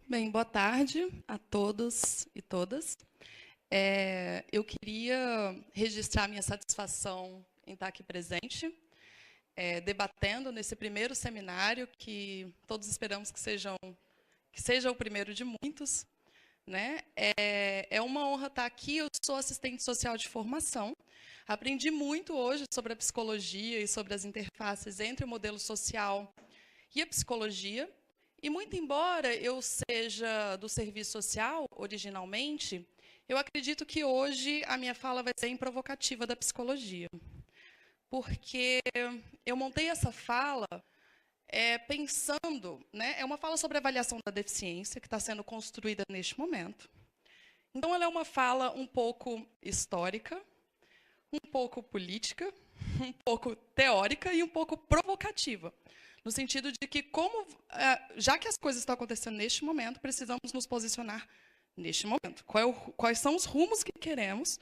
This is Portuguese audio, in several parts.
Bem, boa tarde a todos e todas. Eu queria registrar minha satisfação em estar aqui presente, debatendo nesse primeiro seminário, que todos esperamos que seja o primeiro de muitos, né? É uma honra estar aqui. Eu sou assistente social de formação. Aprendi muito hoje sobre a psicologia e sobre as interfaces entre o modelo social e a psicologia. E, muito embora eu seja do serviço social, originalmente, eu acredito que hoje a minha fala vai ser provocativa da psicologia. Porque eu montei essa fala pensando, né, é uma fala sobre avaliação da deficiência, que está sendo construída neste momento. Então, ela é uma fala um pouco histórica, um pouco política, um pouco teórica e um pouco provocativa. No sentido de que, já que as coisas estão acontecendo neste momento, precisamos nos posicionar neste momento. Quais são os rumos que queremos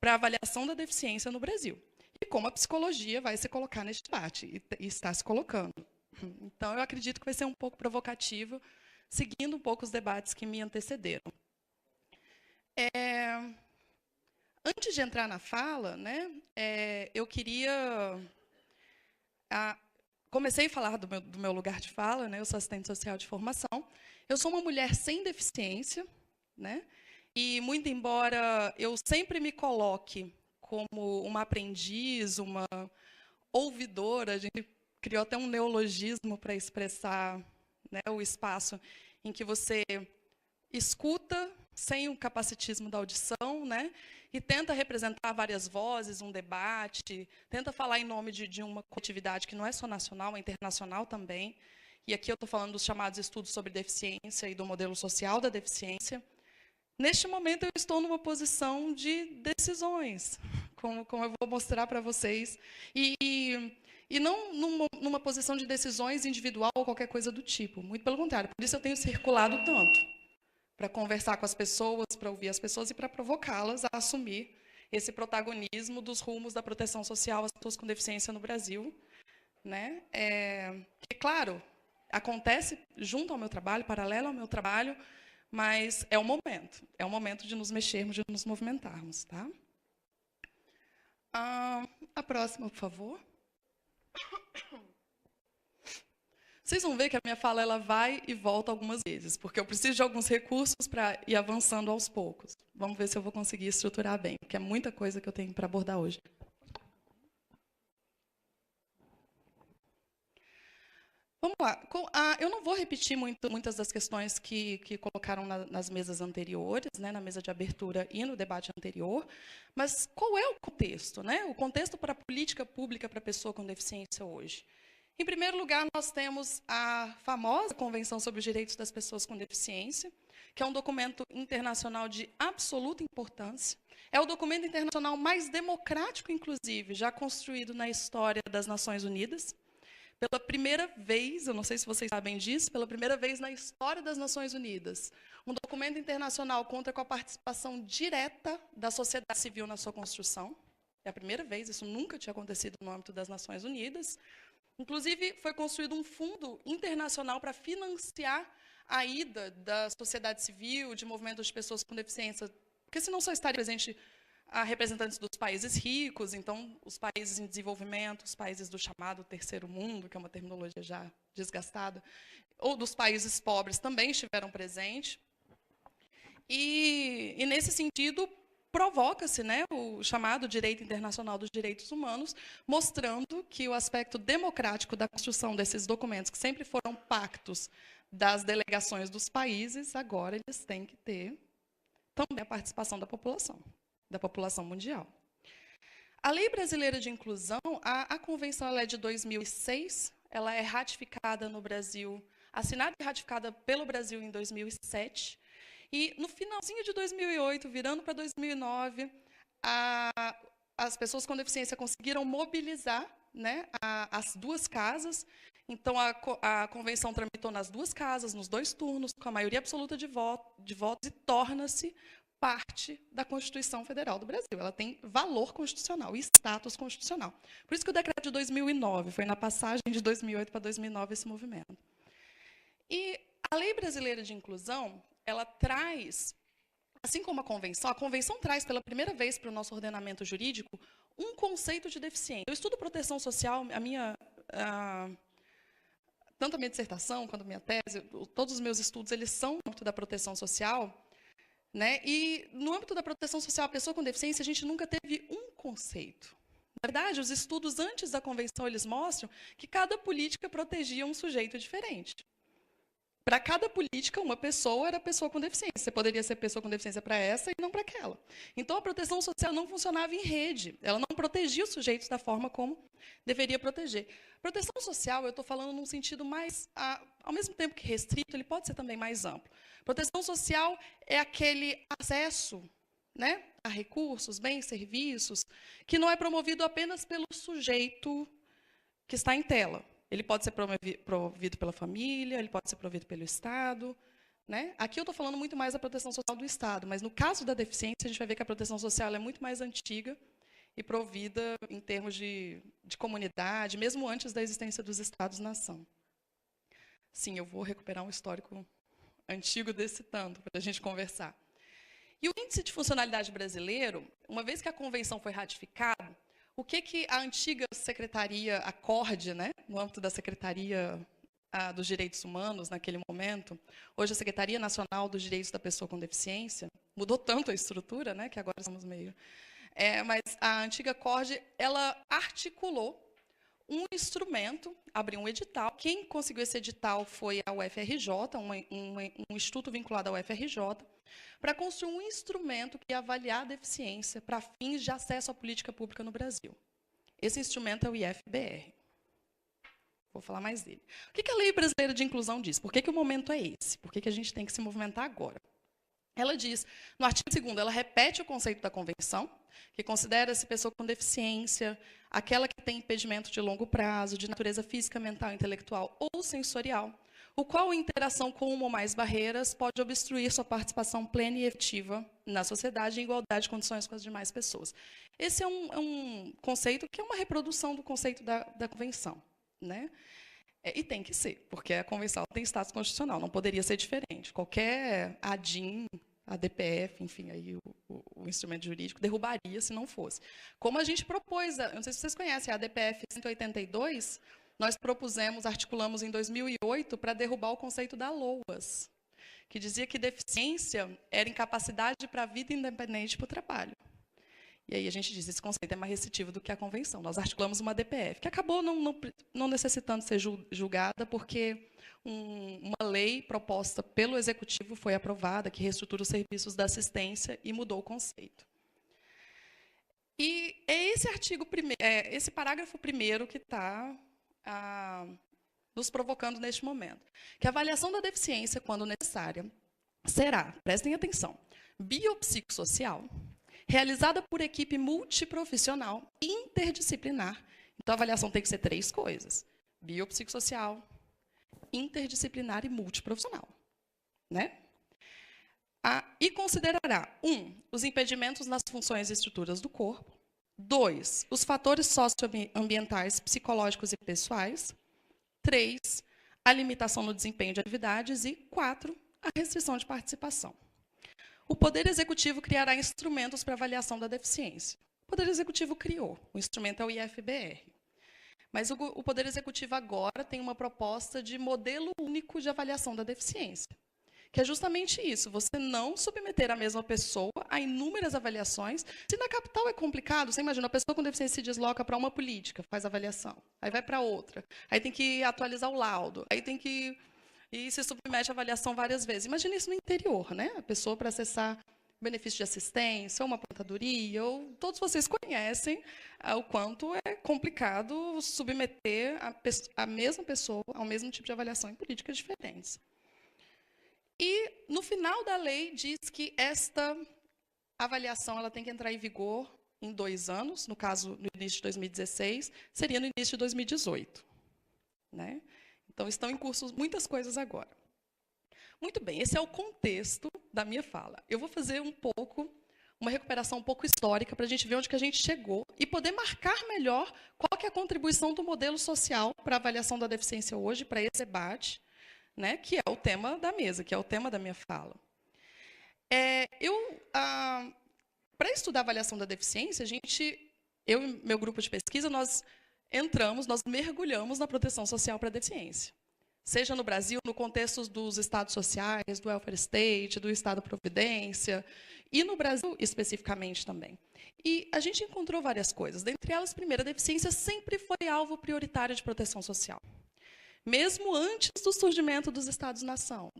para a avaliação da deficiência no Brasil? E como a psicologia vai se colocar neste debate, e está se colocando. Então, eu acredito que vai ser um pouco provocativo, seguindo um pouco os debates que me antecederam. Antes de entrar na fala, né, eu queria... Comecei a falar do meu lugar de fala, né? Eu sou assistente social de formação. Eu sou uma mulher sem deficiência, né? E, muito embora eu sempre me coloque como uma aprendiz, uma ouvidora, a gente criou até um neologismo para expressar, né, o espaço em que você escuta sem o capacitismo da audição, né? E tenta representar várias vozes, um debate, tenta falar em nome de uma coletividade que não é só nacional, é internacional também. E aqui eu estou falando dos chamados estudos sobre deficiência e do modelo social da deficiência. Neste momento, eu estou numa posição de decisões, como eu vou mostrar para vocês. E não numa posição de decisões individual ou qualquer coisa do tipo. Muito pelo contrário. Por isso eu tenho circulado tanto, para conversar com as pessoas, para ouvir as pessoas e para provocá-las a assumir esse protagonismo dos rumos da proteção social às pessoas com deficiência no Brasil, né? Que, claro, acontece junto ao meu trabalho, paralelo ao meu trabalho, mas é o momento de nos mexermos, de nos movimentarmos, tá? A próxima, por favor. Vocês vão ver que a minha fala ela vai e volta algumas vezes, porque eu preciso de alguns recursos para ir avançando aos poucos. Vamos ver se eu vou conseguir estruturar bem, porque é muita coisa que eu tenho para abordar hoje. Vamos lá. Eu não vou repetir muitas das questões que colocaram nas mesas anteriores, né, na mesa de abertura e no debate anterior, mas qual é o contexto, né? O contexto para a política pública para a pessoa com deficiência hoje? Em primeiro lugar, nós temos a famosa Convenção sobre os Direitos das Pessoas com Deficiência, que é um documento internacional de absoluta importância. É o documento internacional mais democrático, inclusive, já construído na história das Nações Unidas. Pela primeira vez, eu não sei se vocês sabem disso, pela primeira vez na história das Nações Unidas, um documento internacional conta com a participação direta da sociedade civil na sua construção. É a primeira vez, isso nunca tinha acontecido no âmbito das Nações Unidas. Inclusive, foi construído um fundo internacional para financiar a ida da sociedade civil, de movimentos de pessoas com deficiência, porque senão só estaria presente a representantes dos países ricos, então os países em desenvolvimento, os países do chamado terceiro mundo, que é uma terminologia já desgastada, ou dos países pobres também estiveram presentes. E nesse sentido, provoca-se, né, o chamado direito internacional dos direitos humanos, mostrando que o aspecto democrático da construção desses documentos, que sempre foram pactos das delegações dos países, agora eles têm que ter também a participação da população mundial. A Lei Brasileira de Inclusão, a Convenção ela é de 2006, ela é ratificada no Brasil, assinada e ratificada pelo Brasil em 2007, e no finalzinho de 2008, virando para 2009, as pessoas com deficiência conseguiram mobilizar, né, as duas casas. Então, a convenção tramitou nas duas casas, nos dois turnos, com a maioria absoluta de votos, e torna-se parte da Constituição Federal do Brasil. Ela tem valor constitucional e status constitucional. Por isso que o decreto de 2009 foi na passagem de 2008 para 2009 esse movimento. E A Lei Brasileira de Inclusão, ela traz, assim como a Convenção traz pela primeira vez para o nosso ordenamento jurídico um conceito de deficiência. Eu estudo proteção social, tanto a minha dissertação quanto a minha tese, todos os meus estudos, eles são no âmbito da proteção social, né? E no âmbito da proteção social, a pessoa com deficiência, a gente nunca teve um conceito. Na verdade, os estudos antes da Convenção, eles mostram que cada política protegia um sujeito diferente. Para cada política, uma pessoa era pessoa com deficiência. Você poderia ser pessoa com deficiência para essa e não para aquela. Então, a proteção social não funcionava em rede. Ela não protegia os sujeitos da forma como deveria proteger. Proteção social, eu estou falando num sentido mais, ao mesmo tempo que restrito, ele pode ser também mais amplo. Proteção social é aquele acesso, né, a recursos, bens, serviços, que não é promovido apenas pelo sujeito que está em tela. Ele pode ser provido pela família, ele pode ser provido pelo Estado, né? Aqui eu estou falando muito mais da proteção social do Estado, mas no caso da deficiência, a gente vai ver que a proteção social é muito mais antiga e provida em termos de comunidade, mesmo antes da existência dos Estados-nação. Sim, eu vou recuperar um histórico antigo desse tanto, para a gente conversar. E o Índice de Funcionalidade Brasileiro, uma vez que a Convenção foi ratificada, o que a antiga Secretaria, a CORD, né, no âmbito da Secretaria dos Direitos Humanos, naquele momento, hoje a Secretaria Nacional dos Direitos da Pessoa com Deficiência, mudou tanto a estrutura, né, que agora estamos meio... mas a antiga CORD, ela articulou um instrumento, abriu um edital. Quem conseguiu esse edital foi a UFRJ, um instituto vinculado à UFRJ, para construir um instrumento que ia avaliar a deficiência para fins de acesso à política pública no Brasil. Esse instrumento é o IFBR. Vou falar mais dele. O que a Lei Brasileira de Inclusão diz? Por que o momento é esse? Por que a gente tem que se movimentar agora? Ela diz, no artigo 2º, ela repete o conceito da Convenção, que considera-se pessoa com deficiência, aquela que tem impedimento de longo prazo, de natureza física, mental, intelectual ou sensorial, o qual, em interação com uma ou mais barreiras, pode obstruir sua participação plena e efetiva na sociedade em igualdade de condições com as demais pessoas. Esse é um conceito que é uma reprodução do conceito da Convenção, né? E tem que ser, porque a Convenção tem status constitucional, não poderia ser diferente. Qualquer ADIM, ADPF, enfim, aí o instrumento jurídico, derrubaria se não fosse. Como a gente propôs, não sei se vocês conhecem, a ADPF 182, nós propusemos, articulamos em 2008 para derrubar o conceito da LOAS, que dizia que deficiência era incapacidade para a vida independente para o trabalho. E aí a gente diz, esse conceito é mais restritivo do que a Convenção. Nós articulamos uma DPF, que acabou não necessitando ser julgada, porque uma lei proposta pelo Executivo foi aprovada, que reestrutura os serviços da assistência e mudou o conceito. E é esse parágrafo primeiro que está nos provocando neste momento. Que a avaliação da deficiência, quando necessária, será, prestem atenção, biopsicossocial, realizada por equipe multiprofissional, interdisciplinar. Então, a avaliação tem que ser 3 coisas: biopsicossocial, interdisciplinar e multiprofissional, né? E considerará, 1, os impedimentos nas funções e estruturas do corpo. 2, os fatores socioambientais, psicológicos e pessoais. 3, a limitação no desempenho de atividades. E 4, a restrição de participação. O Poder Executivo criará instrumentos para avaliação da deficiência. O Poder Executivo criou, o instrumento é o IFBR. Mas o Poder Executivo agora tem uma proposta de modelo único de avaliação da deficiência, que é justamente isso, você não submeter a mesma pessoa a inúmeras avaliações. Se na capital é complicado, você imagina, a pessoa com deficiência se desloca para uma política, faz avaliação, aí vai para outra, aí tem que atualizar o laudo, aí tem que... e se submete à avaliação várias vezes. Imagina isso no interior, né? A pessoa para acessar benefício de assistência, ou uma aposentadoria, ou todos vocês conhecem o quanto é complicado submeter a mesma pessoa ao mesmo tipo de avaliação em políticas diferentes. E, no final da lei, diz que esta avaliação ela tem que entrar em vigor em 2 anos, no caso, no início de 2016, seria no início de 2018. Né? Então, estão em curso muitas coisas agora. Muito bem, esse é o contexto da minha fala. Eu vou fazer uma recuperação um pouco histórica para a gente ver onde que a gente chegou e poder marcar melhor qual que é a contribuição do modelo social para a avaliação da deficiência hoje, para esse debate, né, que é o tema da mesa, que é o tema da minha fala. Para estudar a avaliação da deficiência, eu e meu grupo de pesquisa, nós mergulhamos na proteção social para a deficiência. Seja no Brasil, no contexto dos estados sociais, do welfare state, do estado-providência, e no Brasil especificamente também. E a gente encontrou várias coisas. Dentre elas, primeiro, a deficiência sempre foi alvo prioritário de proteção social. Mesmo antes do surgimento dos Estados-nação,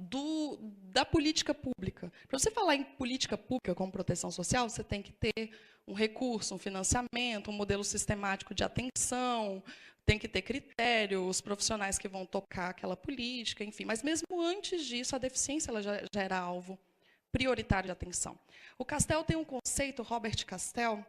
da política pública. Para você falar em política pública como proteção social, você tem que ter um recurso, um financiamento, um modelo sistemático de atenção, tem que ter critérios, profissionais que vão tocar aquela política, enfim. Mas mesmo antes disso, a deficiência ela já era alvo prioritário de atenção. O Castell tem um conceito, Robert Castell,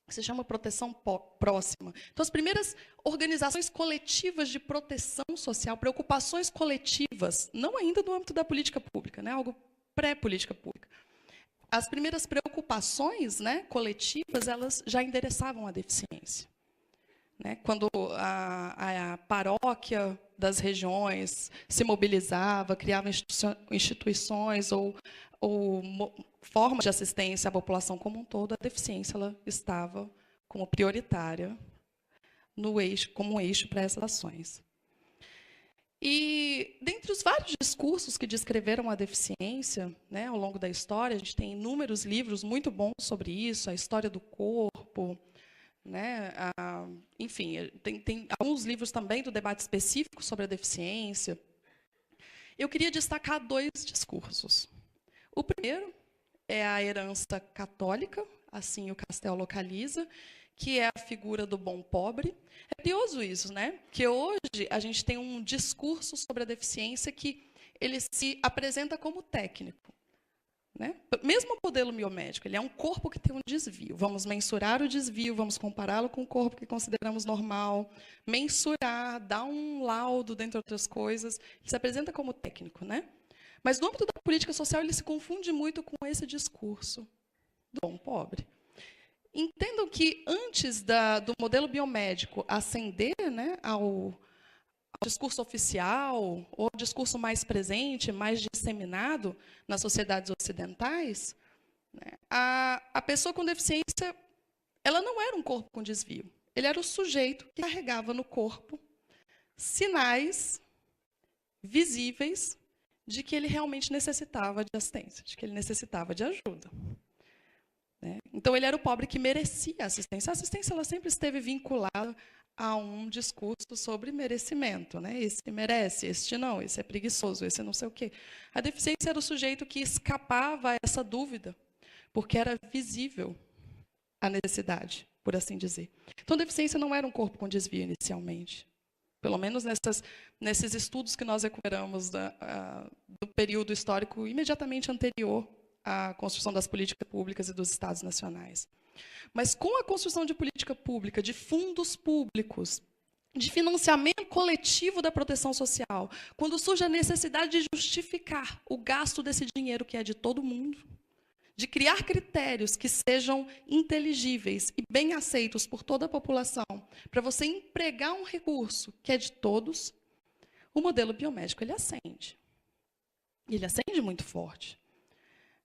que se chama proteção próxima. Então, as primeiras organizações coletivas de proteção social, preocupações coletivas, não ainda no âmbito da política pública, né, algo pré-política pública. As primeiras preocupações, né, coletivas, elas já endereçavam a deficiência. Né, quando a paróquia das regiões se mobilizava, criava instituições ou formas de assistência à população como um todo, a deficiência ela estava como prioritária como um eixo para essas ações. E, dentre os vários discursos que descreveram a deficiência, né, ao longo da história, a gente tem inúmeros livros muito bons sobre isso, a história do corpo, né, enfim, tem alguns livros também do debate específico sobre a deficiência. Eu queria destacar 2 discursos. O primeiro é a herança católica, assim o Castell localiza, que é a figura do bom pobre. É curioso isso, né? Que hoje a gente tem um discurso sobre a deficiência que ele se apresenta como técnico. Né? Mesmo o modelo biomédico, ele é um corpo que tem um desvio. Vamos mensurar o desvio, vamos compará-lo com o corpo que consideramos normal, mensurar, dar um laudo, dentre outras coisas. Ele se apresenta como técnico, né? Mas no âmbito da política social, ele se confunde muito com esse discurso do bom pobre. Entendam que antes do modelo biomédico ascender, né, ao discurso oficial, ou discurso mais presente, mais disseminado nas sociedades ocidentais, né, a pessoa com deficiência, ela não era um corpo com desvio. Ele era o sujeito que carregava no corpo sinais visíveis de que ele realmente necessitava de assistência, de que ele necessitava de ajuda. Né? Então, ele era o pobre que merecia assistência. A assistência ela sempre esteve vinculada a um discurso sobre merecimento. Né? Esse merece, este não, esse é preguiçoso, esse não sei o quê. A deficiência era o sujeito que escapava a essa dúvida, porque era visível a necessidade, por assim dizer. Então, a deficiência não era um corpo com desvio inicialmente. Pelo menos nesses estudos que nós recuperamos do período histórico imediatamente anterior à construção das políticas públicas e dos estados nacionais. Mas com a construção de política pública, de fundos públicos, de financiamento coletivo da proteção social, quando surge a necessidade de justificar o gasto desse dinheiro que é de todo mundo, de criar critérios que sejam inteligíveis e bem aceitos por toda a população, para você empregar um recurso que é de todos, o modelo biomédico ele acende. E ele acende muito forte.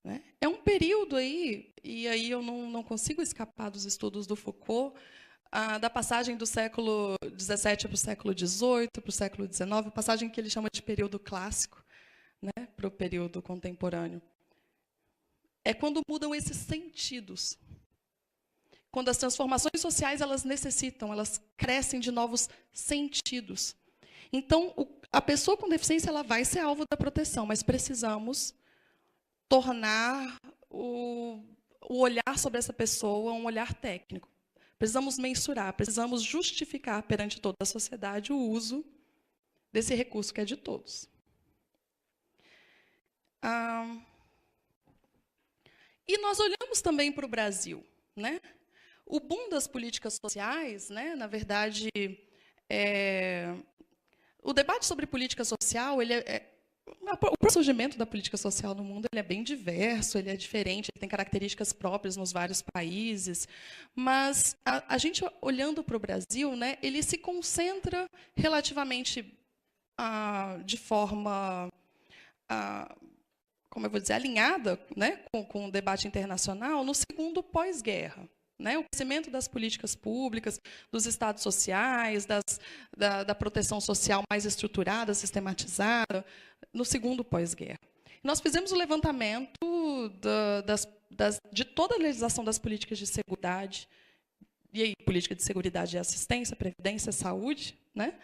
Né? É um período aí, e aí eu não consigo escapar dos estudos do Foucault, da passagem do século XVII para o século XVIII, para o século XIX, passagem que ele chama de período clássico, né, para o período contemporâneo. É quando mudam esses sentidos. Quando as transformações sociais elas necessitam, elas crescem de novos sentidos. Então, a pessoa com deficiência ela vai ser alvo da proteção, mas precisamos tornar o olhar sobre essa pessoa um olhar técnico. Precisamos mensurar, precisamos justificar perante toda a sociedade o uso desse recurso que é de todos. E nós olhamos também para o Brasil. Né? O boom das políticas sociais, né, na verdade, o debate sobre política social, o surgimento da política social no mundo ele é bem diverso, ele é diferente, ele tem características próprias nos vários países, mas a gente olhando para o Brasil, né, ele se concentra relativamente de forma, como eu vou dizer, alinhada, né, com o debate internacional no segundo pós-guerra. Né, o crescimento das políticas públicas, dos estados sociais, da proteção social mais estruturada, sistematizada, no segundo pós-guerra. Nós fizemos o levantamento de toda a legislação das políticas de seguridade, e aí, política de seguridade e assistência, previdência, saúde, né,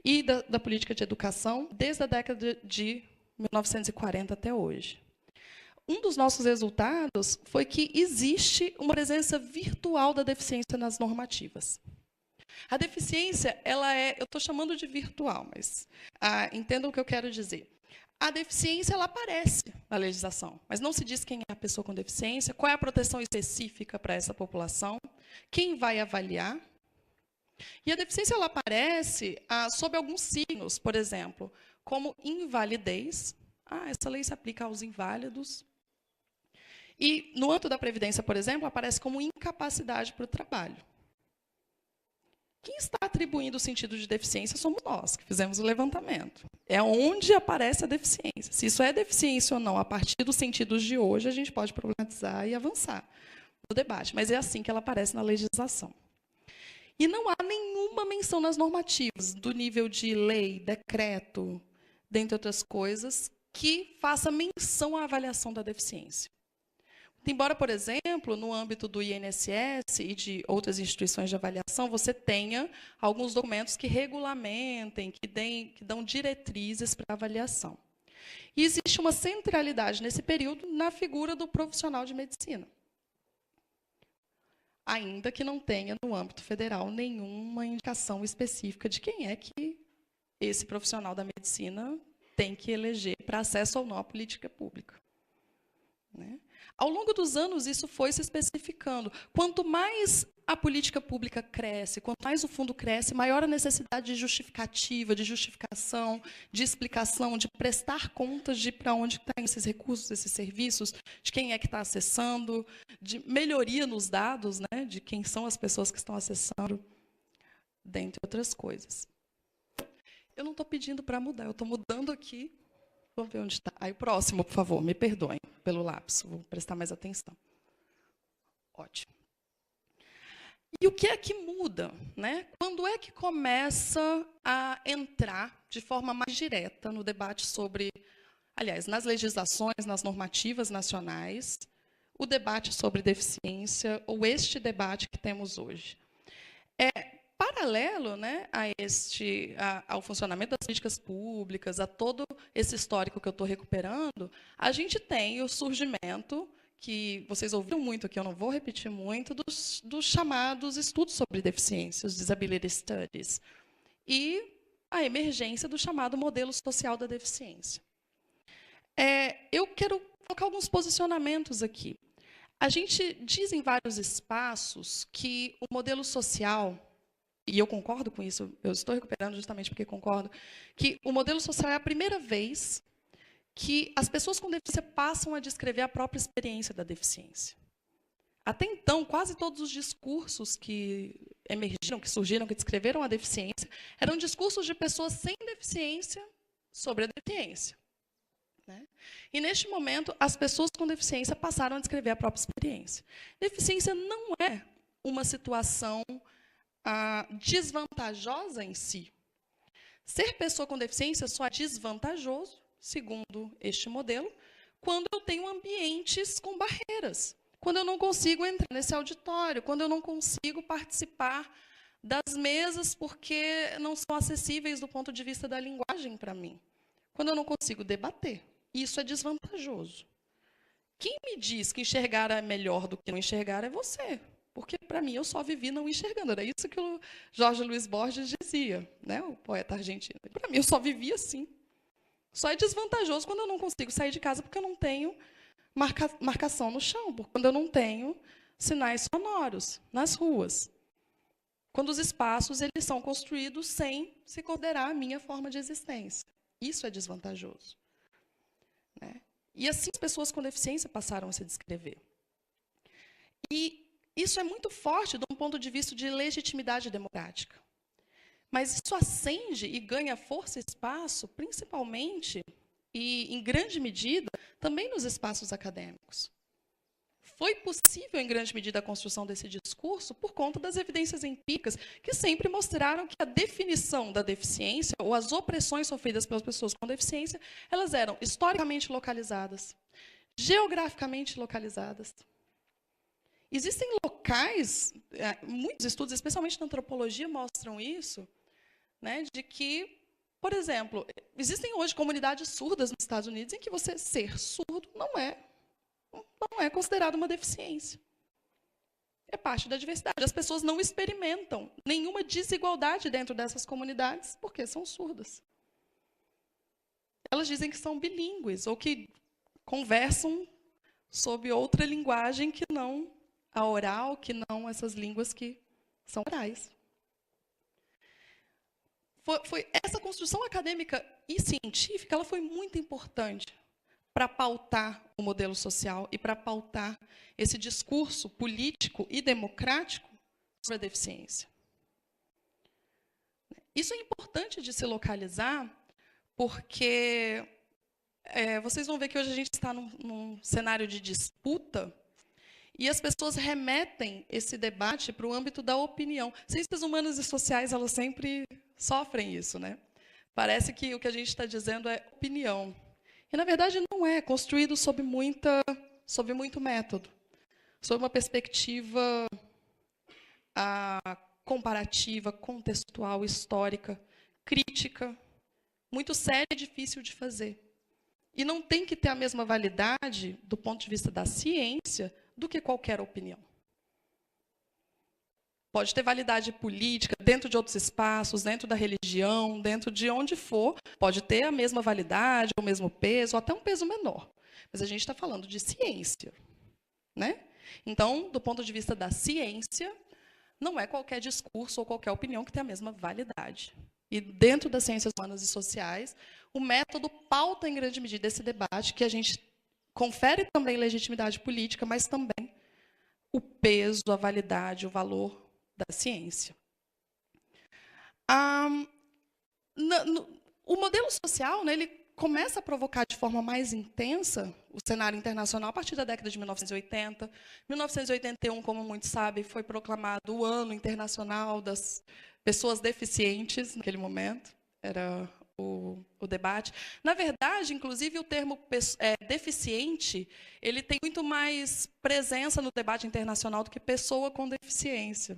e da política de educação, desde a década de 1940 até hoje. Um dos nossos resultados foi que existe uma presença virtual da deficiência nas normativas. A deficiência, eu estou chamando de virtual, mas entendam o que eu quero dizer. A deficiência, ela aparece na legislação, mas não se diz quem é a pessoa com deficiência, qual é a proteção específica para essa população, quem vai avaliar. E a deficiência, ela aparece sob alguns signos, por exemplo, como invalidez. Essa lei se aplica aos inválidos. E, no âmbito da Previdência, por exemplo, aparece como incapacidade para o trabalho. Quem está atribuindo o sentido de deficiência somos nós, que fizemos o levantamento. É onde aparece a deficiência. Se isso é deficiência ou não, a partir dos sentidos de hoje, a gente pode problematizar e avançar no debate. Mas é assim que ela aparece na legislação. E não há nenhuma menção nas normativas, do nível de lei, decreto, dentre outras coisas, que faça menção à avaliação da deficiência. Embora, por exemplo, no âmbito do INSS e de outras instituições de avaliação, você tenha alguns documentos que regulamentem, que dão diretrizes para a avaliação. E existe uma centralidade nesse período na figura do profissional de medicina. Ainda que não tenha, no âmbito federal, nenhuma indicação específica de quem é que esse profissional da medicina tem que eleger para acesso ou não à política pública. Né? Ao longo dos anos, isso foi se especificando. Quanto mais a política pública cresce, quanto mais o fundo cresce, maior a necessidade de justificativa, de justificação, de explicação, de prestar contas de para onde estão esses recursos, esses serviços, de quem é que está acessando, de melhoria nos dados, né, de quem são as pessoas que estão acessando, dentre outras coisas. Eu não estou pedindo para mudar, eu estou mudando aqui. Vamos ver onde está. Aí o próximo, por favor, me perdoem pelo lapso, vou prestar mais atenção. Ótimo. E o que é que muda? Né? Quando é que começa a entrar de forma mais direta no debate sobre, aliás, nas legislações, nas normativas nacionais, o debate sobre deficiência, ou este debate que temos hoje? Paralelo, né, ao funcionamento das políticas públicas, a todo esse histórico que eu estou recuperando, a gente tem o surgimento, que vocês ouviram muito aqui, eu não vou repetir muito, dos chamados estudos sobre deficiência, os disability studies, e a emergência do chamado modelo social da deficiência. Eu quero colocar alguns posicionamentos aqui. A gente diz em vários espaços que o modelo social, e eu concordo com isso, eu estou recuperando justamente porque concordo, que o modelo social é a primeira vez que as pessoas com deficiência passam a descrever a própria experiência da deficiência. Até então, quase todos os discursos que emergiram, que surgiram, que descreveram a deficiência, eram discursos de pessoas sem deficiência sobre a deficiência. Né? E, neste momento, as pessoas com deficiência passaram a descrever a própria experiência. Deficiência não é uma situação desvantajosa em si. Ser pessoa com deficiência só é desvantajoso, segundo este modelo, quando eu tenho ambientes com barreiras, quando eu não consigo entrar nesse auditório, quando eu não consigo participar das mesas porque não são acessíveis do ponto de vista da linguagem para mim, quando eu não consigo debater. Isso é desvantajoso. Quem me diz que enxergar é melhor do que não enxergar é você. Porque, para mim, eu só vivi não enxergando. Era isso que o Jorge Luiz Borges dizia, né, o poeta argentino. Para mim, eu só vivi assim. Só é desvantajoso quando eu não consigo sair de casa porque eu não tenho marcação no chão, quando eu não tenho sinais sonoros nas ruas. Quando os espaços eles são construídos sem se considerar a minha forma de existência. Isso é desvantajoso. Né? E assim as pessoas com deficiência passaram a se descrever. E isso é muito forte de um ponto de vista de legitimidade democrática. Mas isso acende e ganha força e espaço, principalmente, e em grande medida, também nos espaços acadêmicos. Foi possível, em grande medida, a construção desse discurso por conta das evidências empíricas, que sempre mostraram que a definição da deficiência, ou as opressões sofridas pelas pessoas com deficiência, elas eram historicamente localizadas, geograficamente localizadas. Existem locais, muitos estudos, especialmente na antropologia, mostram isso, né, de que, por exemplo, existem hoje comunidades surdas nos Estados Unidos em que você ser surdo não é considerado uma deficiência. É parte da diversidade. As pessoas não experimentam nenhuma desigualdade dentro dessas comunidades porque são surdas. Elas dizem que são bilíngues ou que conversam sob outra linguagem que não a oral, que não essas línguas que são orais. Essa construção acadêmica e científica ela foi muito importante para pautar o modelo social e para pautar esse discurso político e democrático sobre a deficiência. Isso é importante de se localizar, porque vocês vão ver que hoje a gente está num cenário de disputa e as pessoas remetem esse debate para o âmbito da opinião. Ciências humanas e sociais, elas sempre sofrem isso, né? Parece que o que a gente está dizendo é opinião. E, na verdade, não é construído sob muito método, sob uma perspectiva comparativa, contextual, histórica, crítica, muito séria e difícil de fazer. E não tem que ter a mesma validade, do ponto de vista da ciência, do que qualquer opinião. Pode ter validade política dentro de outros espaços, dentro da religião, dentro de onde for. Pode ter a mesma validade, o mesmo peso, ou até um peso menor. Mas a gente está falando de ciência, né? Então, do ponto de vista da ciência, não é qualquer discurso ou qualquer opinião que tem a mesma validade. E dentro das ciências humanas e sociais, o método pauta em grande medida esse debate, que a gente confere também legitimidade política, mas também o peso, a validade, o valor da ciência. O modelo social, né, ele começa a provocar de forma mais intensa o cenário internacional a partir da década de 1980. 1981, como muitos sabem, foi proclamado o Ano Internacional das Pessoas Deficientes, naquele momento, era o debate. Na verdade, inclusive, o termo deficiente, ele tem muito mais presença no debate internacional do que pessoa com deficiência.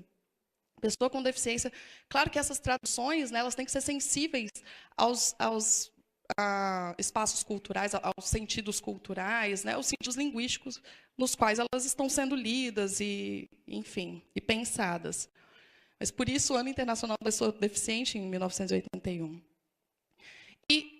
Pessoa com deficiência, claro que essas traduções, né, elas têm que ser sensíveis aos espaços culturais, aos sentidos culturais, né, aos sentidos linguísticos nos quais elas estão sendo lidas e, enfim, e pensadas. Mas por isso o Ano Internacional da Pessoa Deficiente em 1981. E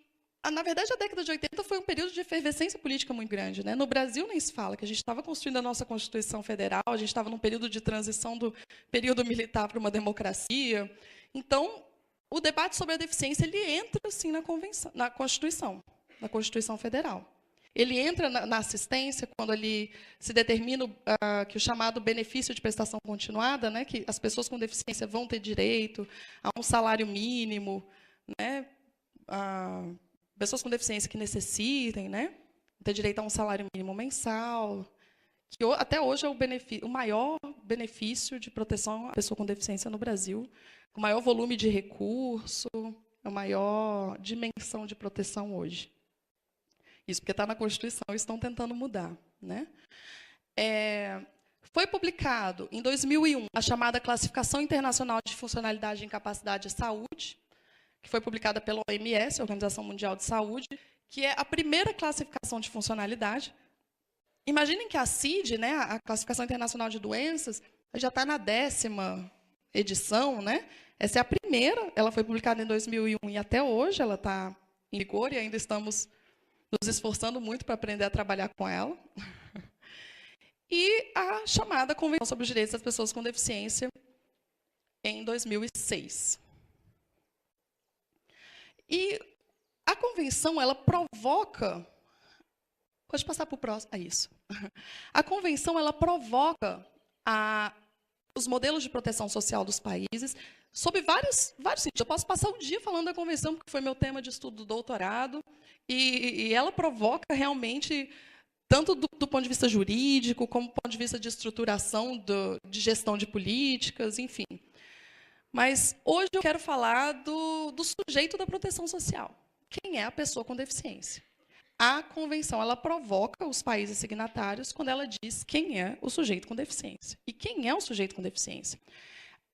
na verdade, a década de 80 foi um período de efervescência política muito grande, né? No Brasil nem se fala, que a gente estava construindo a nossa Constituição Federal, a gente estava num período de transição do período militar para uma democracia. Então, o debate sobre a deficiência ele entra assim na Constituição Federal. Ele entra na assistência quando ali se determina que o chamado benefício de prestação continuada, né, que as pessoas com deficiência vão ter direito a um salário mínimo, né? Pessoas com deficiência que necessitem, né, ter direito a um salário mínimo mensal, que até hoje é o maior benefício de proteção à pessoa com deficiência no Brasil, o maior volume de recurso, a maior dimensão de proteção hoje. Isso porque está na Constituição e estão tentando mudar, né? Foi publicado, em 2001, a chamada Classificação Internacional de Funcionalidade e Incapacidade de Saúde, que foi publicada pela OMS, Organização Mundial de Saúde, que é a primeira classificação de funcionalidade. Imaginem que a CID, né, a Classificação Internacional de Doenças, já está na 10ª edição, né? Essa é a primeira, ela foi publicada em 2001 e até hoje ela está em vigor e ainda estamos nos esforçando muito para aprender a trabalhar com ela. E a chamada Convenção sobre os Direitos das Pessoas com Deficiência, em 2006. E a convenção, ela provoca... Pode passar para o próximo. Isso. A convenção, ela provoca os modelos de proteção social dos países, Sob vários sentidos. Eu posso passar o dia falando da convenção, porque foi meu tema de estudo do doutorado, e ela provoca realmente, tanto do ponto de vista jurídico, como do ponto de vista de estruturação de gestão de políticas, enfim. Mas hoje eu quero falar do sujeito da proteção social. Quem é a pessoa com deficiência? A convenção, ela provoca os países signatários quando ela diz quem é o sujeito com deficiência. E quem é o sujeito com deficiência?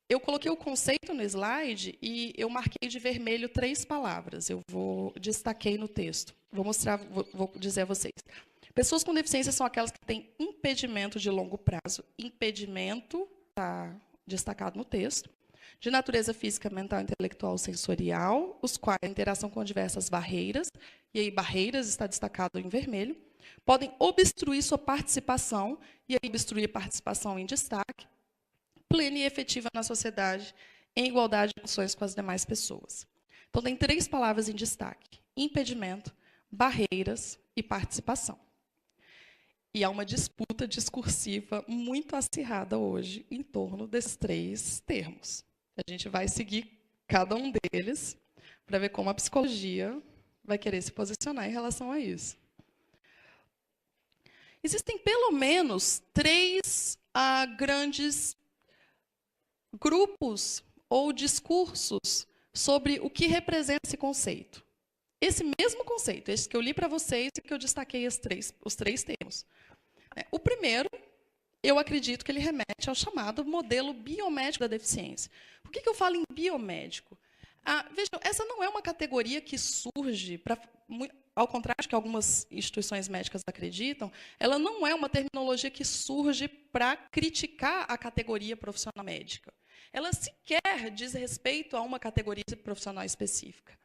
Eu coloquei o conceito no slide e eu marquei de vermelho 3 palavras. Destaquei no texto. Vou dizer a vocês. Pessoas com deficiência são aquelas que têm impedimento de longo prazo. Impedimento, está destacado no texto, de natureza física, mental, intelectual, sensorial, os quais a interação com diversas barreiras, e aí barreiras está destacado em vermelho, podem obstruir sua participação, e aí obstruir a participação em destaque, plena e efetiva na sociedade, em igualdade de funções com as demais pessoas. Então, tem 3 palavras em destaque: impedimento, barreiras e participação. E há uma disputa discursiva muito acirrada hoje em torno desses 3 termos. A gente vai seguir cada um deles para ver como a psicologia vai querer se posicionar em relação a isso. Existem pelo menos 3 grandes grupos ou discursos sobre o que representa esse conceito. Esse mesmo conceito, esse que eu li para vocês e que eu destaquei os 3 termos. O primeiro, eu acredito que ele remete ao chamado modelo biomédico da deficiência. Por que eu falo em biomédico? Vejam, essa não é uma categoria que surge, ao contrário do que algumas instituições médicas acreditam, ela não é uma terminologia que surge para criticar a categoria profissional médica. Ela sequer diz respeito a uma categoria profissional específica.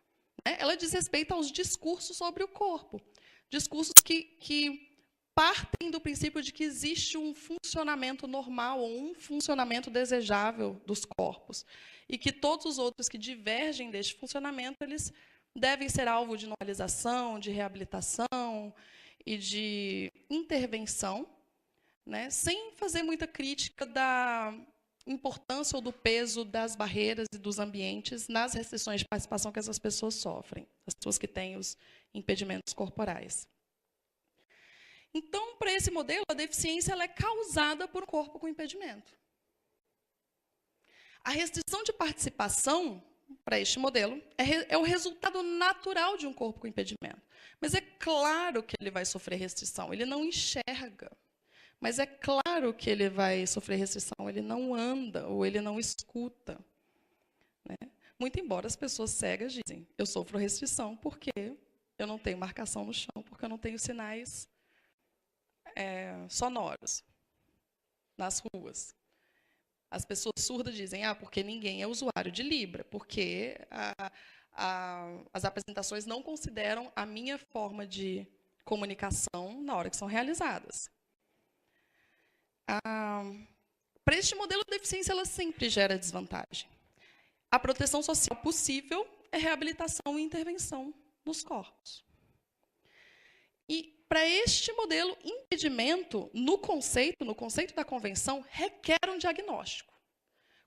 Ela diz respeito aos discursos sobre o corpo. Discursos que partem do princípio de que existe um funcionamento normal ou um funcionamento desejável dos corpos. E que todos os outros que divergem deste funcionamento, eles devem ser alvo de normalização, de reabilitação e de intervenção, né, sem fazer muita crítica da importância ou do peso das barreiras e dos ambientes nas restrições de participação que essas pessoas sofrem, as pessoas que têm os impedimentos corporais. Então, para esse modelo, a deficiência ela é causada por um corpo com impedimento. A restrição de participação, para este modelo, é o resultado natural de um corpo com impedimento. Mas é claro que ele vai sofrer restrição, ele não enxerga. Mas é claro que ele vai sofrer restrição, ele não anda ou ele não escuta. Né? Muito embora as pessoas cegas dizem, eu sofro restrição porque eu não tenho marcação no chão, porque eu não tenho sinais sonoros nas ruas. As pessoas surdas dizem, porque ninguém é usuário de Libra, porque as apresentações não consideram a minha forma de comunicação na hora que são realizadas. Para este modelo, a deficiência ela sempre gera desvantagem. A proteção social possível é reabilitação e intervenção nos corpos. E para este modelo, impedimento, no conceito da convenção, requer um diagnóstico.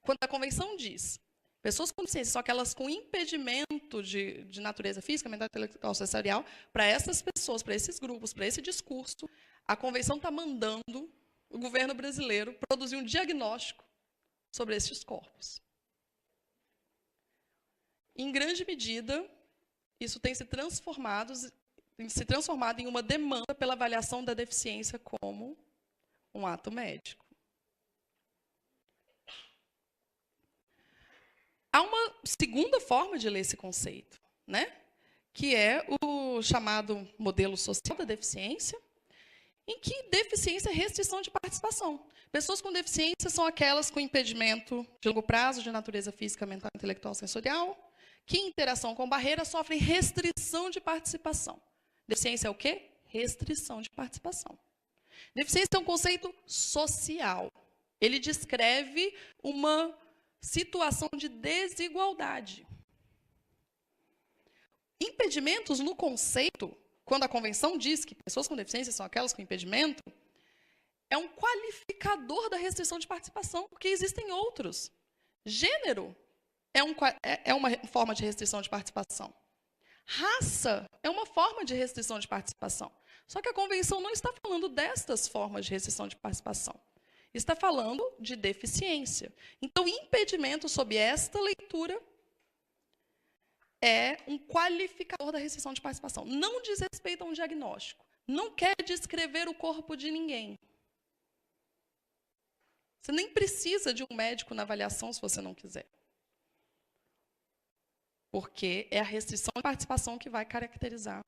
Quando a convenção diz, pessoas com deficiência são aquelas com impedimento de natureza física, mental, intelectual, sensorial, para essas pessoas, para esses grupos, para esse discurso, a convenção está mandando o governo brasileiro produzir um diagnóstico sobre esses corpos. Em grande medida, isso tem se transformado em uma demanda pela avaliação da deficiência como um ato médico. Há uma segunda forma de ler esse conceito, né? Que é o chamado modelo social da deficiência, em que deficiência é restrição de participação. Pessoas com deficiência são aquelas com impedimento de longo prazo, de natureza física, mental, intelectual, sensorial, que em interação com barreiras sofrem restrição de participação. Deficiência é o quê? Restrição de participação. Deficiência é um conceito social. Ele descreve uma situação de desigualdade. Impedimentos no conceito, quando a convenção diz que pessoas com deficiência são aquelas com impedimento, é um qualificador da restrição de participação, porque existem outros. Gênero é uma forma de restrição de participação. Raça é uma forma de restrição de participação. Só que a Convenção não está falando destas formas de restrição de participação. Está falando de deficiência. Então, impedimento sob esta leitura é um qualificador da restrição de participação. Não diz respeito a um diagnóstico. Não quer descrever o corpo de ninguém. Você nem precisa de um médico na avaliação se você não quiser. Porque é a restrição de participação que vai caracterizar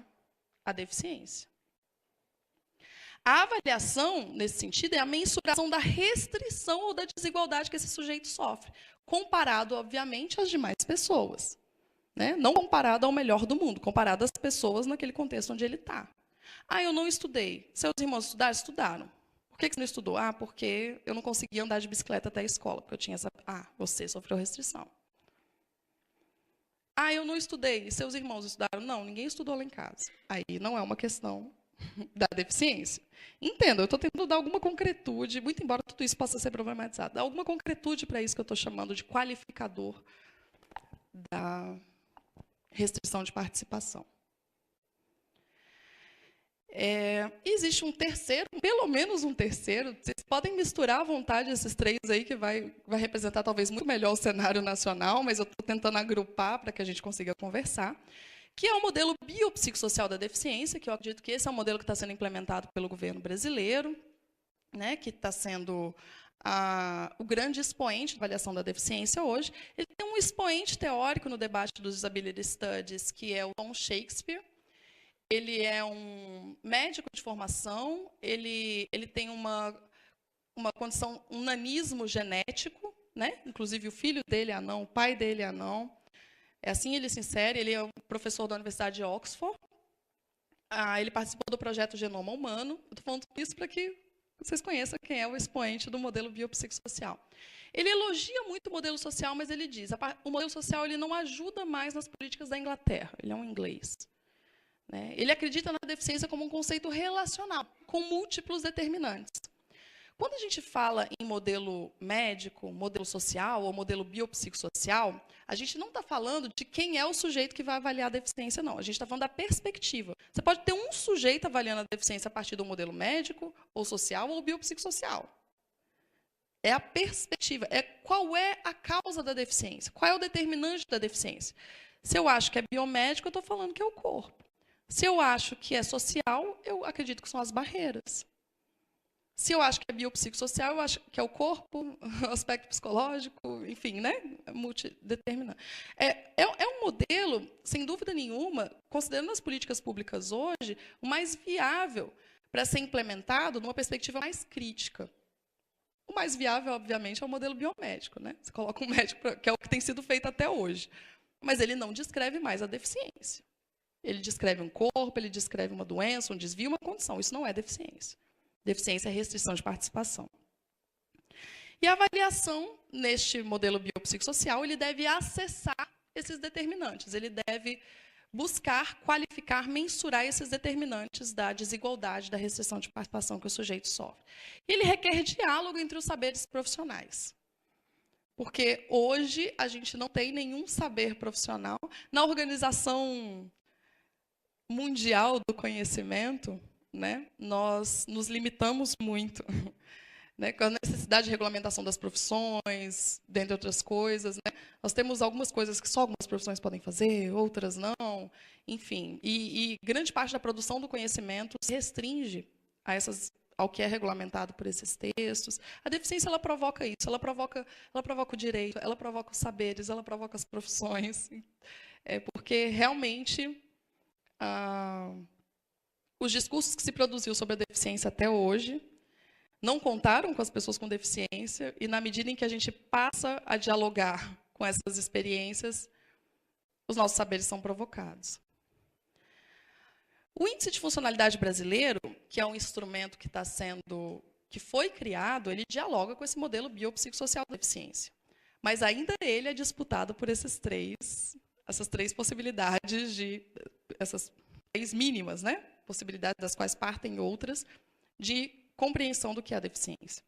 a deficiência. A avaliação, nesse sentido, é a mensuração da restrição ou da desigualdade que esse sujeito sofre, comparado, obviamente, às demais pessoas. Né? Não comparado ao melhor do mundo, comparado às pessoas naquele contexto onde ele está. Ah, eu não estudei. Seus irmãos estudaram? Estudaram. Por que você não estudou? Ah, porque eu não conseguia andar de bicicleta até a escola, porque eu tinha essa... Ah, você sofreu restrição. Ah, eu não estudei. Seus irmãos estudaram? Não, ninguém estudou lá em casa. Aí não é uma questão da deficiência. Entenda, eu estou tentando dar alguma concretude, muito embora tudo isso possa ser problematizado, dar alguma concretude para isso que eu estou chamando de qualificador da restrição de participação. Existe um terceiro, pelo menos um terceiro, vocês podem misturar à vontade esses três aí, que vai representar talvez muito melhor o cenário nacional, mas eu estou tentando agrupar para que a gente consiga conversar, que é o modelo biopsicossocial da deficiência, que eu acredito que esse é o modelo que está sendo implementado pelo governo brasileiro, né, que está sendo o grande expoente da avaliação da deficiência hoje. Ele tem um expoente teórico no debate dos Disability Studies, que é o Tom Shakespeare. Ele é um médico de formação, ele tem uma condição, um nanismo genético, né? Inclusive o filho dele é anão, o pai dele é anão. É assim ele se insere, ele é um professor da Universidade de Oxford. Ele participou do projeto Genoma Humano. Eu estou falando isso para que vocês conheçam quem é o expoente do modelo biopsicossocial. Ele elogia muito o modelo social, mas ele diz que o modelo social ele não ajuda mais nas políticas da Inglaterra. Ele é um inglês. Né? Ele acredita na deficiência como um conceito relacional, com múltiplos determinantes. Quando a gente fala em modelo médico, modelo social ou modelo biopsicossocial, a gente não está falando de quem é o sujeito que vai avaliar a deficiência, não. A gente está falando da perspectiva. Você pode ter um sujeito avaliando a deficiência a partir do modelo médico, ou social, ou biopsicossocial. É a perspectiva, é qual é a causa da deficiência, qual é o determinante da deficiência. Se eu acho que é biomédico, eu estou falando que é o corpo. Se eu acho que é social, eu acredito que são as barreiras. Se eu acho que é biopsicossocial, eu acho que é o corpo, o aspecto psicológico, enfim, né? Multideterminante. É um modelo, sem dúvida nenhuma, considerando as políticas públicas hoje, o mais viável para ser implementado numa perspectiva mais crítica. O mais viável, obviamente, é o modelo biomédico, né? Você coloca um médico, que é o que tem sido feito até hoje. Mas ele não descreve mais a deficiência. Ele descreve um corpo, ele descreve uma doença, um desvio, uma condição. Isso não é deficiência. Deficiência é restrição de participação. E a avaliação, neste modelo biopsicossocial, ele deve acessar esses determinantes. Ele deve buscar, qualificar, mensurar esses determinantes da desigualdade, da restrição de participação que o sujeito sofre. E ele requer diálogo entre os saberes profissionais. Porque hoje a gente não tem nenhum saber profissional. Na Organização Mundial do Conhecimento, né, nós nos limitamos muito, né, com a necessidade de regulamentação das profissões, dentre outras coisas. Né, nós temos algumas coisas que só algumas profissões podem fazer, outras não, enfim. E grande parte da produção do conhecimento se restringe ao que é regulamentado por esses textos. A deficiência ela provoca isso, ela provoca o direito, ela provoca os saberes, ela provoca as profissões, porque realmente os discursos que se produziu sobre a deficiência até hoje não contaram com as pessoas com deficiência e, na medida em que a gente passa a dialogar com essas experiências, os nossos saberes são provocados. O Índice de Funcionalidade Brasileiro, que é um instrumento que foi criado, ele dialoga com esse modelo biopsicossocial da deficiência. Mas ainda ele é disputado por essas três possibilidades, essas três mínimas, né? Possibilidades das quais partem outras, de compreensão do que é a deficiência.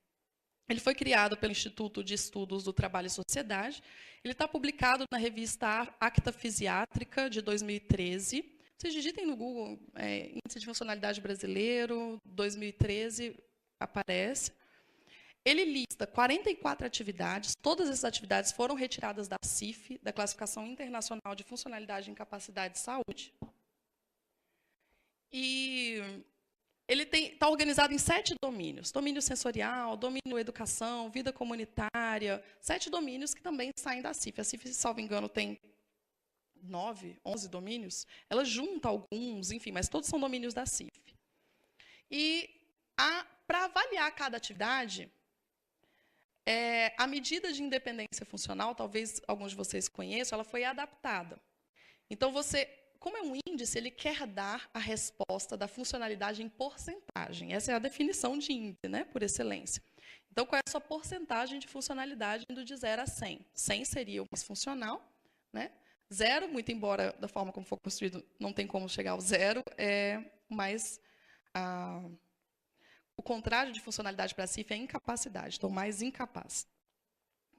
Ele foi criado pelo Instituto de Estudos do Trabalho e Sociedade. Ele está publicado na revista Acta Fisiátrica, de 2013. Vocês digitem no Google, Índice de Funcionalidade Brasileiro, 2013, aparece. Ele lista 44 atividades. Todas essas atividades foram retiradas da CIF, da Classificação Internacional de Funcionalidade, Incapacidade e Saúde. E ele está organizado em 7 domínios. Domínio sensorial, domínio educação, vida comunitária. 7 domínios que também saem da CIF. A CIF, se salvo engano, tem 9, 11 domínios. Ela junta alguns, enfim, mas todos são domínios da CIF. E para avaliar cada atividade, a medida de independência funcional, talvez alguns de vocês conheçam, ela foi adaptada. Então, como é um índice, ele quer dar a resposta da funcionalidade em porcentagem. Essa é a definição de índice, né, por excelência. Então, qual é a sua porcentagem de funcionalidade indo de 0 a 100? 100 seria o mais funcional, né? 0, muito embora da forma como for construído, não tem como chegar ao 0, é mais... o contrário de funcionalidade para a CIF é incapacidade, então mais incapaz.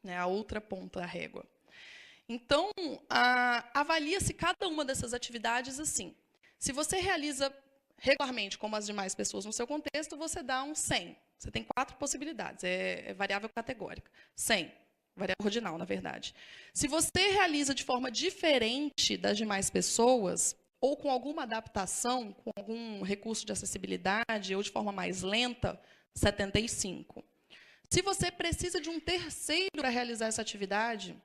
Né, a outra ponta da régua. Então, avalia-se cada uma dessas atividades assim. Se você realiza regularmente, como as demais pessoas no seu contexto, você dá um 100. Você tem 4 possibilidades, é variável categórica. 100, variável ordinal, na verdade. Se você realiza de forma diferente das demais pessoas, ou com alguma adaptação, com algum recurso de acessibilidade, ou de forma mais lenta, 75. Se você precisa de um terceiro para realizar essa atividade,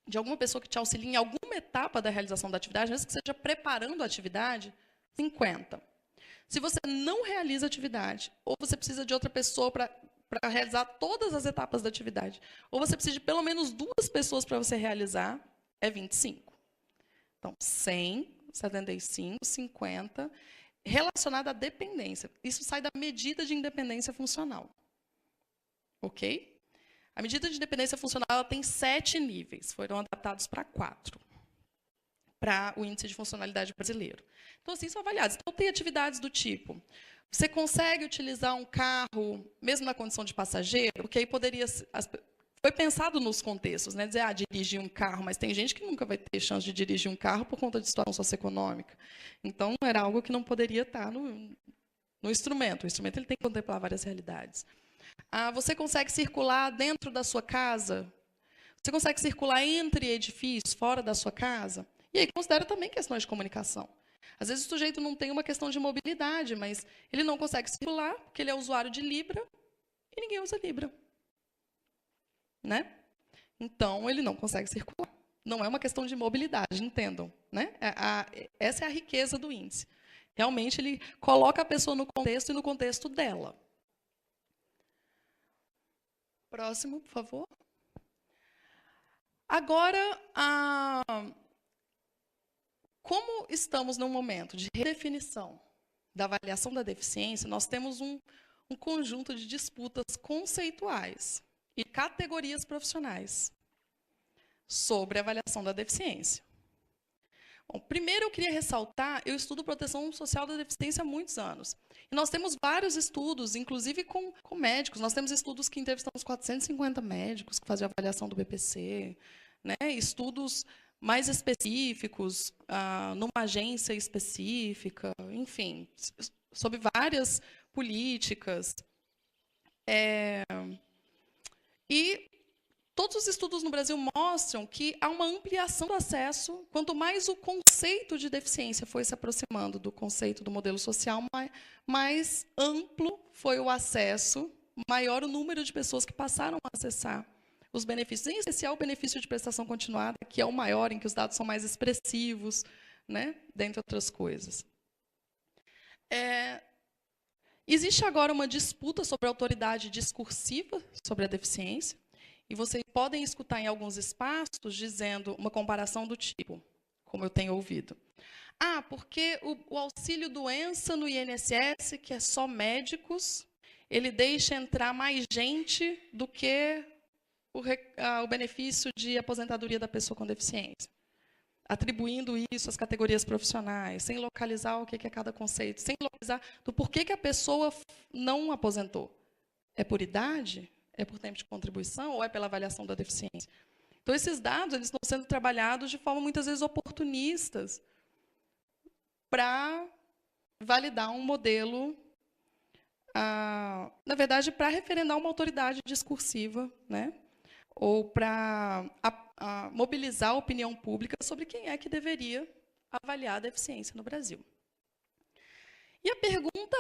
de alguma pessoa que te auxilie em alguma etapa da realização da atividade, mesmo que seja preparando a atividade, 50. Se você não realiza a atividade, ou você precisa de outra pessoa para realizar todas as etapas da atividade, ou você precisa de pelo menos 2 pessoas para você realizar, é 25. Então, 100, 75, 50, relacionado à dependência. Isso sai da medida de independência funcional. Ok? A medida de dependência funcional ela tem 7 níveis, foram adaptados para 4, para o Índice de Funcionalidade Brasileiro. Então, assim, são avaliados. Então, tem atividades do tipo, você consegue utilizar um carro, mesmo na condição de passageiro, porque aí poderia... Foi pensado nos contextos, né? Dizer, dirigir um carro, mas tem gente que nunca vai ter chance de dirigir um carro por conta de situação socioeconômica. Então, era algo que não poderia estar no instrumento. O instrumento ele tem que contemplar várias realidades. Você consegue circular dentro da sua casa? Você consegue circular entre edifícios, fora da sua casa? E aí considera também questões de comunicação. Às vezes o sujeito não tem uma questão de mobilidade, mas ele não consegue circular porque ele é usuário de Libra e ninguém usa Libra. Né? Então, ele não consegue circular. Não é uma questão de mobilidade, entendam. Né? Essa é a riqueza do índice. Realmente, ele coloca a pessoa no contexto e no contexto dela. Próximo, por favor. Agora, como estamos num momento de redefinição da avaliação da deficiência, nós temos um conjunto de disputas conceituais e categorias profissionais sobre a avaliação da deficiência. Bom, primeiro eu queria ressaltar, eu estudo proteção social da deficiência há muitos anos. E nós temos vários estudos, inclusive com médicos. Nós temos estudos que entrevistamos 450 médicos que fazem avaliação do BPC, né? Estudos mais específicos, numa agência específica, enfim, sobre várias políticas. E todos os estudos no Brasil mostram que há uma ampliação do acesso, quanto mais o conceito de deficiência foi se aproximando do conceito do modelo social, mais amplo foi o acesso, maior o número de pessoas que passaram a acessar os benefícios, em especial o benefício de prestação continuada, que é o maior, em que os dados são mais expressivos, né, dentre outras coisas. Existe agora uma disputa sobre a autoridade discursiva sobre a deficiência, e vocês podem escutar em alguns espaços dizendo uma comparação do tipo, como eu tenho ouvido. Porque o auxílio doença no INSS, que é só médicos, ele deixa entrar mais gente do que o benefício de aposentadoria da pessoa com deficiência. Atribuindo isso às categorias profissionais, sem localizar o que é cada conceito, sem localizar do porquê que a pessoa não aposentou. É por idade? É por tempo de contribuição ou é pela avaliação da deficiência? Então, esses dados eles estão sendo trabalhados de forma, muitas vezes, oportunistas para validar um modelo, na verdade, para referendar uma autoridade discursiva, né? Ou para mobilizar a opinião pública sobre quem é que deveria avaliar a deficiência no Brasil. E a pergunta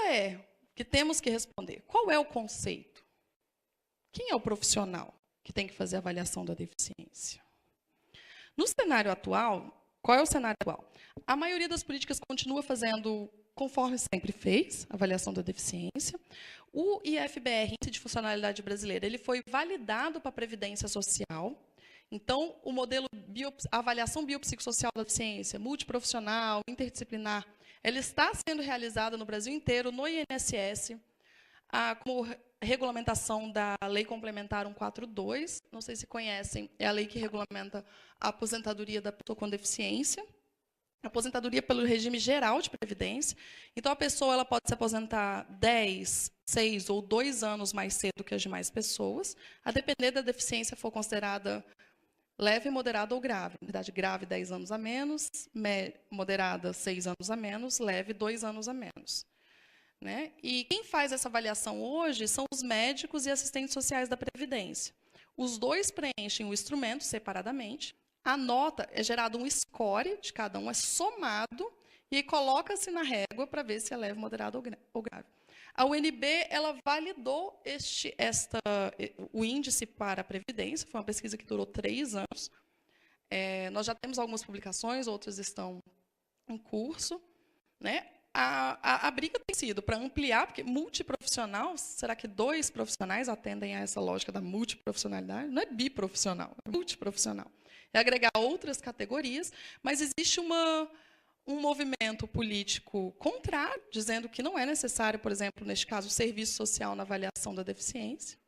que temos que responder, qual é o conceito? Quem é o profissional que tem que fazer a avaliação da deficiência? No cenário atual, qual é o cenário atual? A maioria das políticas continua fazendo, conforme sempre fez, a avaliação da deficiência. O IFBR, Índice de Funcionalidade Brasileira, ele foi validado para a Previdência Social. Então, o modelo a avaliação biopsicossocial da deficiência, multiprofissional, interdisciplinar, ela está sendo realizada no Brasil inteiro, no INSS, como regulamentação da Lei Complementar 142, não sei se conhecem, é a lei que regulamenta a aposentadoria da pessoa com deficiência, aposentadoria pelo regime geral de previdência. Então, a pessoa ela pode se aposentar 10, 6 ou 2 anos mais cedo que as demais pessoas, a depender da deficiência for considerada leve, moderada ou grave. Na verdade, grave, 10 anos a menos, moderada, 6 anos a menos, leve, 2 anos a menos. Né? E quem faz essa avaliação hoje são os médicos e assistentes sociais da Previdência. Os dois preenchem o instrumento separadamente, a nota é gerado um score de cada um, é somado e coloca-se na régua para ver se é leve, moderado ou grave. A UNB ela validou o índice para a Previdência, foi uma pesquisa que durou 3 anos. Nós já temos algumas publicações, outras estão em curso. Né? A briga tem sido para ampliar, porque multiprofissional, será que 2 profissionais atendem a essa lógica da multiprofissionalidade? Não é biprofissional, é multiprofissional. É agregar outras categorias, mas existe um movimento político contrário, dizendo que não é necessário, por exemplo, neste caso, o serviço social na avaliação da deficiência.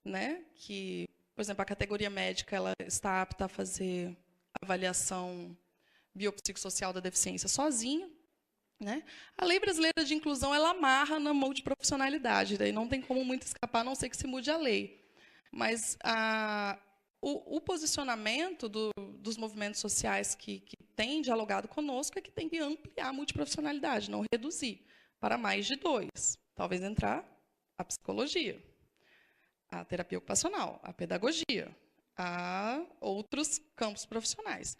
Né? Que, por exemplo, a categoria médica ela está apta a fazer avaliação biopsicossocial da deficiência sozinha. Né? A Lei Brasileira de Inclusão ela amarra na multiprofissionalidade, daí não tem como muito escapar, a não ser que se mude a lei. Mas o posicionamento dos movimentos sociais que têm dialogado conosco é que tem que ampliar a multiprofissionalidade, não reduzir para mais de 2. Talvez entrar a psicologia, a terapia ocupacional, a pedagogia, a outros campos profissionais.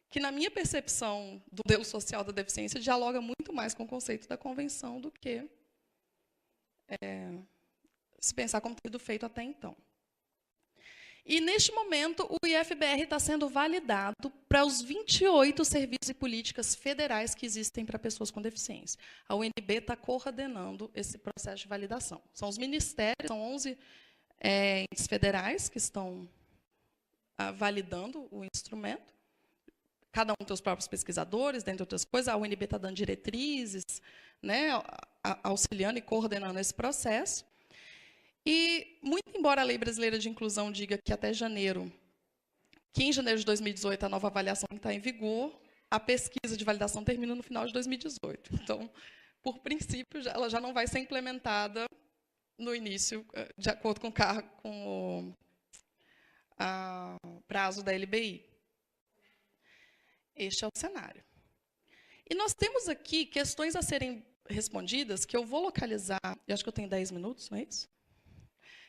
Que, na minha percepção do modelo social da deficiência, dialoga muito mais com o conceito da convenção do que se pensar como tem sido feito até então. E, neste momento, o IFBR está sendo validado para os 28 serviços e políticas federais que existem para pessoas com deficiência. A UNB está coordenando esse processo de validação. São os ministérios, são 11 entes federais que estão validando o instrumento. Cada um tem os próprios pesquisadores, dentre outras coisas. A UNB está dando diretrizes, né, auxiliando e coordenando esse processo. E, muito embora a Lei Brasileira de Inclusão diga que até janeiro, que em janeiro de 2018 a nova avaliação está em vigor, a pesquisa de validação termina no final de 2018. Então, por princípio, ela já não vai ser implementada no início, de acordo com o prazo da LBI. Este é o cenário. E nós temos aqui questões a serem respondidas que eu vou localizar, eu acho que eu tenho 10 minutos, não é isso?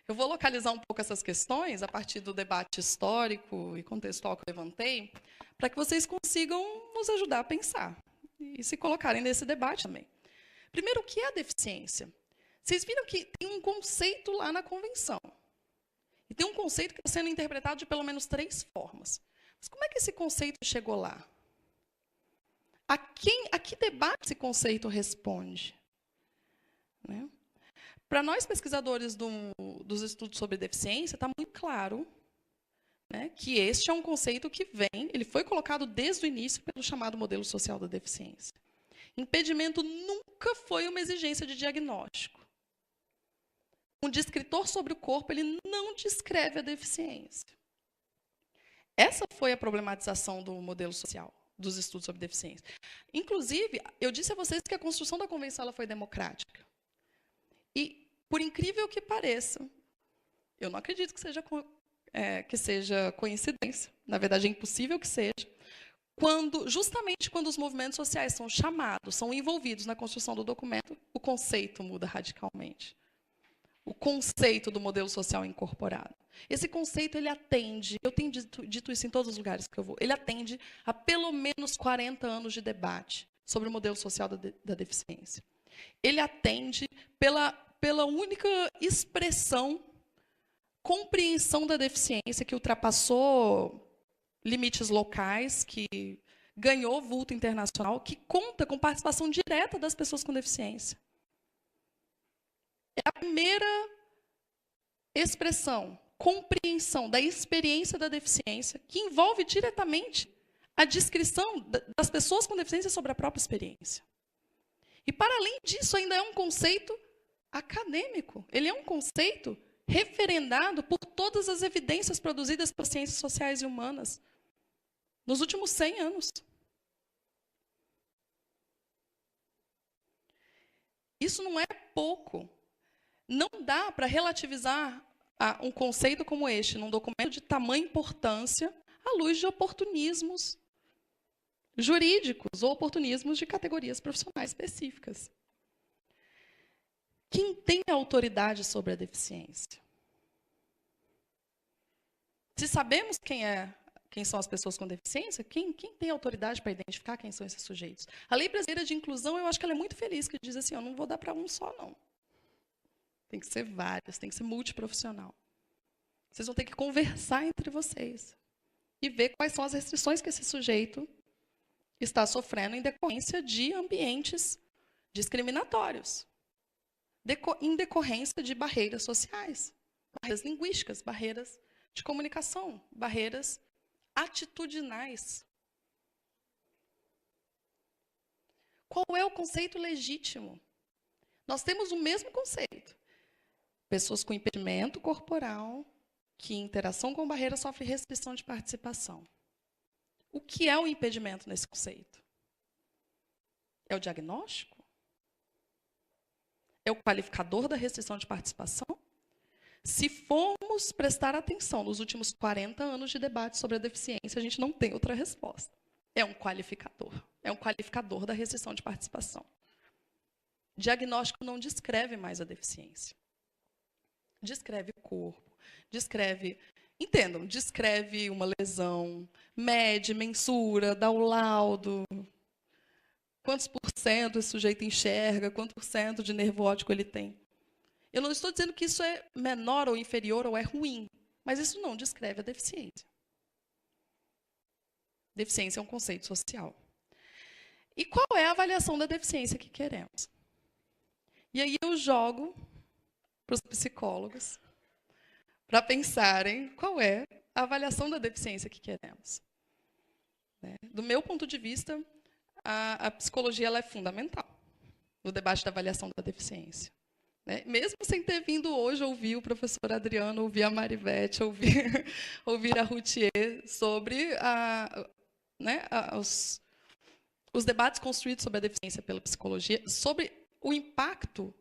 Eu vou localizar um pouco essas questões a partir do debate histórico e contextual que eu levantei, para que vocês consigam nos ajudar a pensar e se colocarem nesse debate também. Primeiro, o que é a deficiência? Vocês viram que tem um conceito lá na convenção. E tem um conceito que está sendo interpretado de pelo menos 3 formas. Mas como é que esse conceito chegou lá? A que debate esse conceito responde? Né? Para nós, pesquisadores dos estudos sobre deficiência, está muito claro, né, que este é um conceito que ele foi colocado desde o início pelo chamado modelo social da deficiência. Impedimento nunca foi uma exigência de diagnóstico. Um descritor sobre o corpo, ele não descreve a deficiência. Essa foi a problematização do modelo social, dos estudos sobre deficiência. Inclusive, eu disse a vocês que a construção da convenção ela foi democrática. E, por incrível que pareça, Eu não acredito que seja coincidência. Na verdade, é impossível que seja. Justamente quando os movimentos sociais são chamados, são envolvidos na construção do documento, o conceito muda radicalmente. O conceito do modelo social incorporado. Esse conceito, ele atende, eu tenho dito isso em todos os lugares que eu vou, ele atende a pelo menos 40 anos de debate sobre o modelo social da deficiência. Ele atende pela única expressão, compreensão da deficiência que ultrapassou limites locais, que ganhou vulto internacional, que conta com participação direta das pessoas com deficiência. É a primeira expressão, compreensão da experiência da deficiência, que envolve diretamente a descrição das pessoas com deficiência sobre a própria experiência. E, para além disso, ainda é um conceito acadêmico. Ele é um conceito referendado por todas as evidências produzidas pelas ciências sociais e humanas nos últimos 100 anos. Isso não é pouco. Não dá para relativizar um conceito como este, num documento de tamanha importância, à luz de oportunismos jurídicos ou oportunismos de categorias profissionais específicas. Quem tem autoridade sobre a deficiência? Se sabemos quem são as pessoas com deficiência, quem tem autoridade para identificar quem são esses sujeitos? A Lei Brasileira de Inclusão, eu acho que ela é muito feliz, que diz assim, eu não vou dar para um só, não. Tem que ser vários, tem que ser multiprofissional. Vocês vão ter que conversar entre vocês e ver quais são as restrições que esse sujeito está sofrendo em decorrência de ambientes discriminatórios, em decorrência de barreiras sociais, barreiras linguísticas, barreiras de comunicação, barreiras atitudinais. Qual é o conceito legítimo? Nós temos o mesmo conceito. Pessoas com impedimento corporal, que em interação com barreiras sofrem restrição de participação. O que é o impedimento nesse conceito? É o diagnóstico? É o qualificador da restrição de participação? Se formos prestar atenção nos últimos 40 anos de debate sobre a deficiência, a gente não tem outra resposta. É um qualificador. É um qualificador da restrição de participação. Diagnóstico não descreve mais a deficiência. Descreve o corpo, descreve uma lesão, mede, mensura, dá o laudo, quantos por cento esse sujeito enxerga, quantos por cento de nervo óptico ele tem. Eu não estou dizendo que isso é menor ou inferior ou é ruim, mas isso não descreve a deficiência. Deficiência é um conceito social. E qual é a avaliação da deficiência que queremos? E aí eu jogo para os psicólogos para pensarem qual é a avaliação da deficiência que queremos. Do meu ponto de vista, a psicologia ela é fundamental no debate da avaliação da deficiência. Mesmo sem ter vindo hoje ouvir o professor Adriano, ouvir a Marivete, ouvir a Routhier sobre os debates construídos sobre a deficiência pela psicologia, sobre o impacto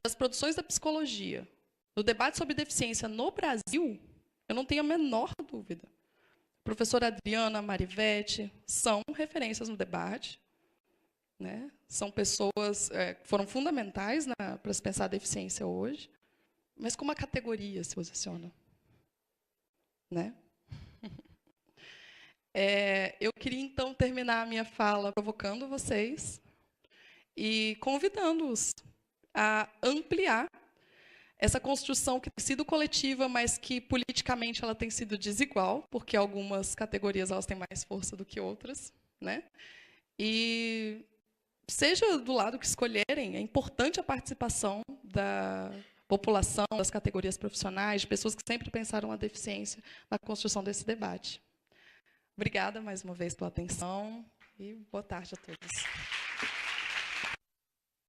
das produções da psicologia no debate sobre deficiência no Brasil, eu não tenho a menor dúvida. O professor Adriano, a Marivete são referências no debate, são pessoas que foram fundamentais para se pensar a deficiência hoje, mas como a categoria se posiciona. Eu queria, então, terminar a minha fala provocando vocês e convidando-os a ampliar essa construção que tem sido coletiva, mas que politicamente ela tem sido desigual, porque algumas categorias elas têm mais força do que outras, E seja do lado que escolherem, é importante a participação da população, das categorias profissionais, de pessoas que sempre pensaram a deficiência na construção desse debate. Obrigada mais uma vez pela atenção e boa tarde a todos.